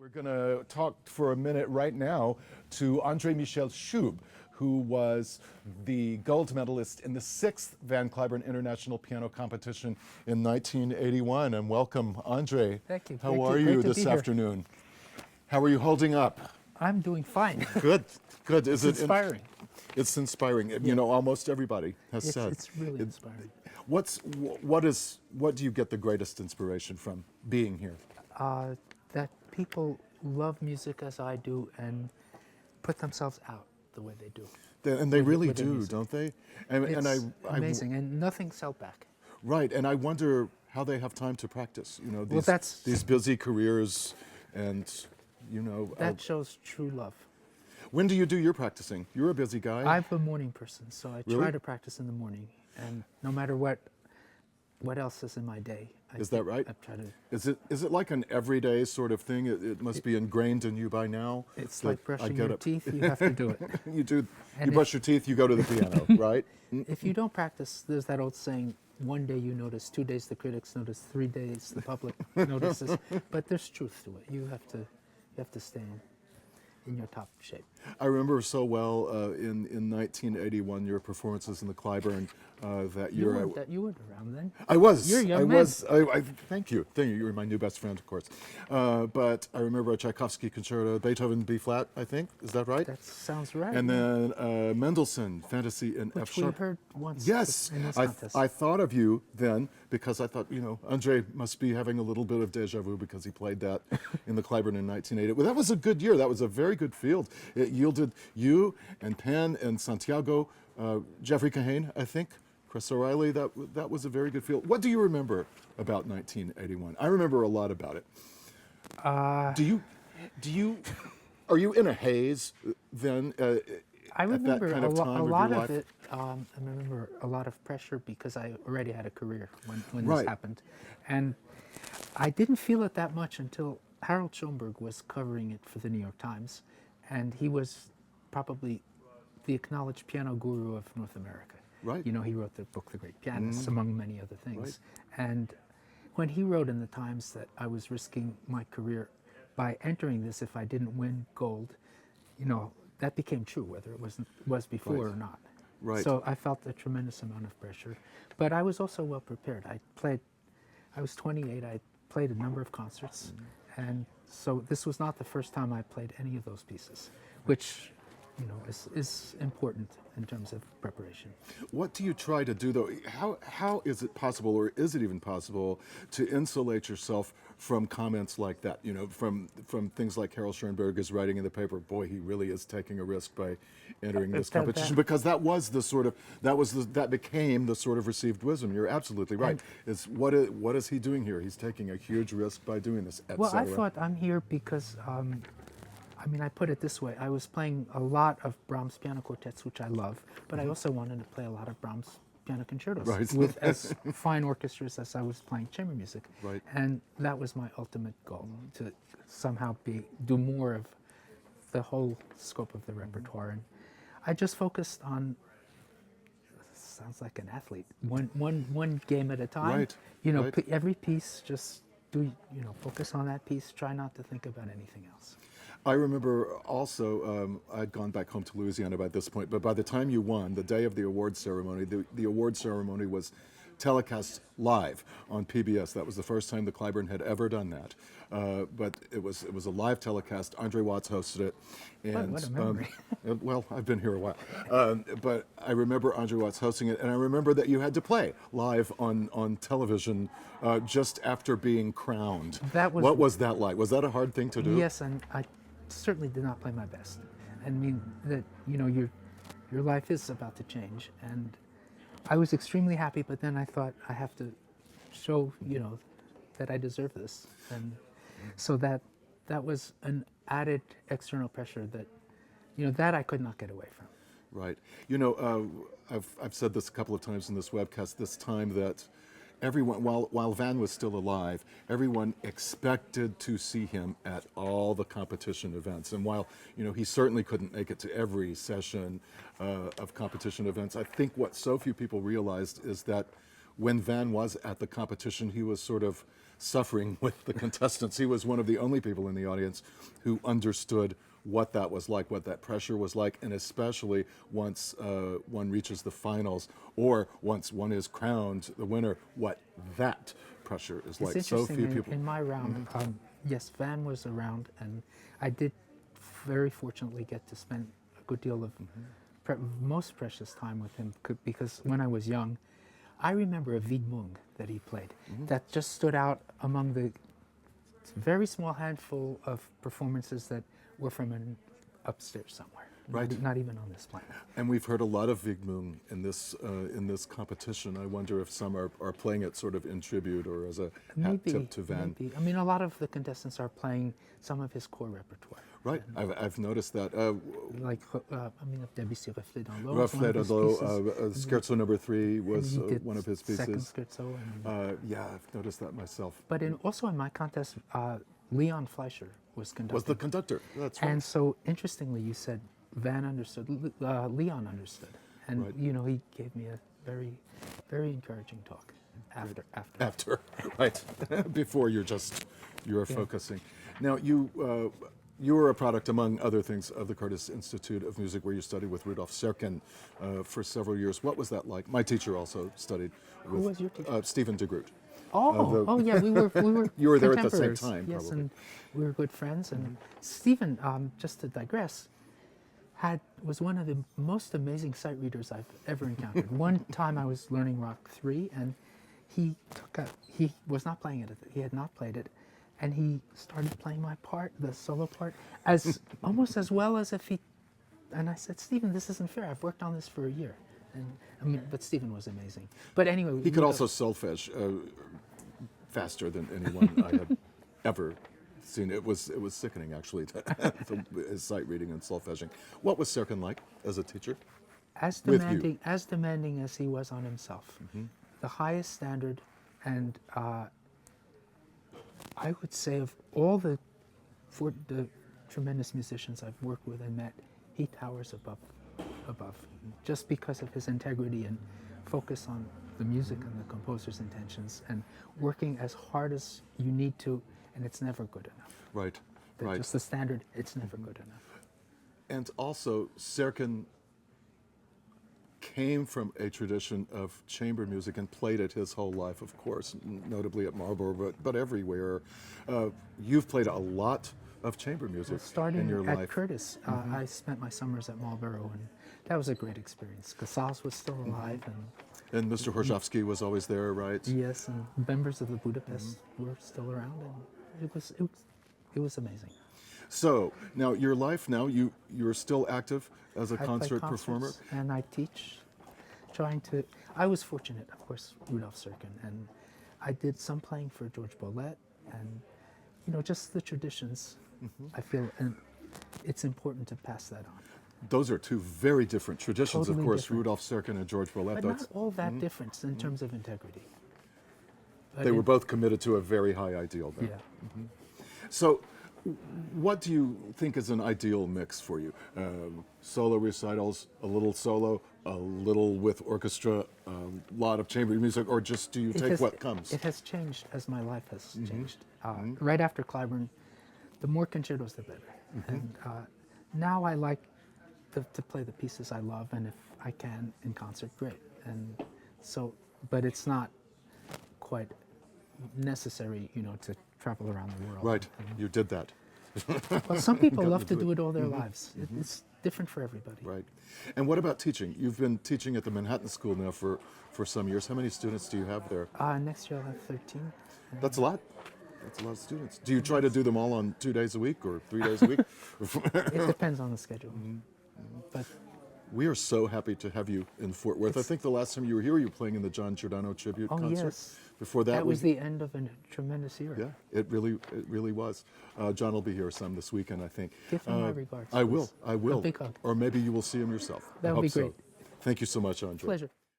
We're going to talk for a minute right now to André-Michel Schub, who was the gold medalist in the 6th Van Clyburn International Piano Competition in 1981. And welcome, André. Thank you. How are you this afternoon? How are you holding up? I'm doing fine. Good, good. It's inspiring. It's inspiring. Yeah. You know, almost everybody has said. It's really inspiring. What do you get the greatest inspiration from being here? That people love music as I do and put themselves out the way they do. And they really do, don't they? It's amazing, and nothing's held back. Right, and I wonder how they have time to practice. You know, these busy careers, and you know. That shows true love. When do you do your practicing? You're a busy guy. I'm a morning person, so I try to practice in the morning, and no matter what else is in my day. Is that right? I try to. Is it like an everyday sort of thing? It must be ingrained in you by now. It's like brushing your teeth. You have to do it. You do. You brush your teeth. You go to the piano, right? If you don't practice, there's that old saying: one day you notice, 2 days the critics notice, 3 days the public notices. But there's truth to it. You have to stay in your top shape. I remember so well in 1981 your performances in the Clyburn that year. You weren't around then. I was. You're a young man. Thank you. You were my new best friend, of course. But I remember a Tchaikovsky concerto, Beethoven B flat. I think is that right? That sounds right. And then Mendelssohn Fantasy in F sharp. Which we heard once. Yes, in this contest. I thought of you then because I thought, you know, André must be having a little bit of deja vu because he played that in the Clyburn in 1980. Well, that was a good year. That was a very good field. It yielded you and Penn and Santiago, Jeffrey Kahane, I think, Chris O'Reilly. That was a very good field. What do you remember about 1981? I remember a lot about it. Are you in a haze then? I remember at that kind of time a lot of of your it. I remember a lot of pressure because I already had a career when Right. this happened, and I didn't feel it that much until Harold Schoenberg was covering it for the New York Times, and he was probably the acknowledged piano guru of North America. Right. You know, he wrote the book The Great Pianist, among many other things. Right. And when he wrote in the Times that I was risking my career by entering this if I didn't win gold, you know, that became true, whether it was before or not. Right. So I felt a tremendous amount of pressure. But I was also well prepared. I was 28, I played a number of concerts, and so this was not the first time I played any of those pieces, which, you know, is important in terms of preparation. What do you try to do, though? How is it possible, or is it even possible, to insulate yourself from comments like that? You know, from things like Harold Schoenberg is writing in the paper, boy, he really is taking a risk by entering this competition, because that became the sort of received wisdom. You're absolutely right. What is he doing here? He's taking a huge risk by doing this, et Well, I cetera. thought I'm here because I mean, I put it this way. I was playing a lot of Brahms piano quartets, which I love, but I also wanted to play a lot of Brahms piano concertos with as fine orchestras as I was playing chamber music. Right. And that was my ultimate goal, to somehow do more of the whole scope of the repertoire. And I just focused on, sounds like an athlete, one game at a time. Right. You know, Right. every piece, just focus on that piece, try not to think about anything else. I remember also, I'd gone back home to Louisiana by this point, but by the time you won, the day of the award ceremony, the award ceremony was telecast live on PBS. That was the first time the Clyburn had ever done that. But it was a live telecast. Andre Watts hosted it. And, what a memory. Well, I've been here a while. But I remember Andre Watts hosting it, and I remember that you had to play live on television just after being crowned. What was that like? Was that a hard thing to do? Yes, and I certainly did not play my best. I mean, that, you know, your life is about to change, and I was extremely happy, but then I thought I have to show, you know, that I deserve this. And so that was an added external pressure that, you know, that I could not get away from. Right. You know, I've said this a couple of times in this webcast, this time that everyone, while Van was still alive, everyone expected to see him at all the competition events. And while, you know, he certainly couldn't make it to every session of competition events, I think what so few people realized is that when Van was at the competition, he was sort of suffering with the contestants. He was one of the only people in the audience who understood what that was like, what that pressure was like, and especially once one reaches the finals or once one is crowned the winner, what that pressure is like. It's So interesting, few people. in my round, yes, Van was around, and I did very fortunately get to spend a good deal of most precious time with him, because when I was young, I remember a Widmung that he played that just stood out among the very small handful of performances that were from an upstairs somewhere, Right. not even on this planet. And we've heard a lot of Widmung in this competition. I wonder if some are playing it sort of in tribute or as a hat tip to Van. Maybe. I mean, a lot of the contestants are playing some of his core repertoire. Right, I've noticed that. Like, I mean, Debussy, Reflet dans l'eau. Reflet dans l'eau, Scherzo number 3 was And he did one of his Second pieces. scherzo. And, Yeah, I've noticed that myself. but also in my contest, Leon Fleischer was conducting. Was the conductor? That's right. And so, interestingly, you said Van understood, Leon understood. And, Right. you know, he gave me a very, very encouraging talk after. Right, before you're focusing. Now you were a product, among other things, of the Curtis Institute of Music, where you studied with Rudolf Serkin for several years. What was that like? My teacher also studied with Who was your teacher? Stephen DeGroot. Oh, yeah, we were You were there at the same contemporaries. time, Yes, probably. and we were good friends. And Stephen, just to digress, was one of the most amazing sight readers I've ever encountered. One time I was learning Rock 3, and he was not playing it. He had not played it, and he started playing my part, the solo part, almost as well as if he. And I said, Stephen, this isn't fair. I've worked on this for a year. And I mean, but Stephen was amazing. But anyway, He could also solfege faster than anyone I had ever seen. It was sickening, actually, his sight reading and solfeging. What was Serkin like as a teacher? as with demanding as he was on himself. The highest standard, and I would say of all the tremendous musicians I've worked with and met, he towers above, just because of his integrity and focus on the music and the composer's intentions, and working as hard as you need to, and it's never good enough. Right, right. Just the standard, it's never good enough. And also, Serkin came from a tradition of chamber music and played it his whole life, of course, notably at Marlborough, but everywhere. You've played a lot of chamber music in your Starting at life. Curtis, I spent my summers at Marlborough, and that was a great experience. Casals was still alive, And Mr. Horzhowski was always there, right? yes, and members of the Budapest were still around, and it was amazing. So, now your life now, you're still active as a I play concert concerts, performer? and I teach, I was fortunate, of course, Rudolf Serkin, and I did some playing for George Bolet, and just the traditions. I feel, and it's important to pass that on. Those are two very different traditions, Totally of course, different. Rudolf Serkin and George Bolet. But not all that different in terms of integrity. But They were both committed to a very high ideal there. Yeah. So, what do you think is an ideal mix for you? Solo recitals, a little solo, a little with orchestra, a lot of chamber music, or just do you take what comes? It has changed as my life has changed. Right after Clyburn, the more concertos, the better. And now I like to play the pieces I love, and if I can in concert, great. And so, but it's not quite necessary, to travel around the world. Right, you did that. Well, some people Got love to to do do it. it all their lives. It's different for everybody. Right. And what about teaching? You've been teaching at the Manhattan School now for some years. How many students do you have there? Next year I'll have 13. That's a lot. That's a lot of students. Do you try to do them all on 2 days a week or 3 days a week? It depends on the schedule. But We are so happy to have you in Fort Worth. I think the last time you were here, you were playing in the John Giordano tribute oh concert. yes, Before that, that was the end of a tremendous era. Yeah, it really was. John will be here some this weekend, I think. Give him my regards, I will. please. I will. A big hug. Or maybe you will see him yourself. That I would be hope so. great. Thank you so much, Andre. Pleasure.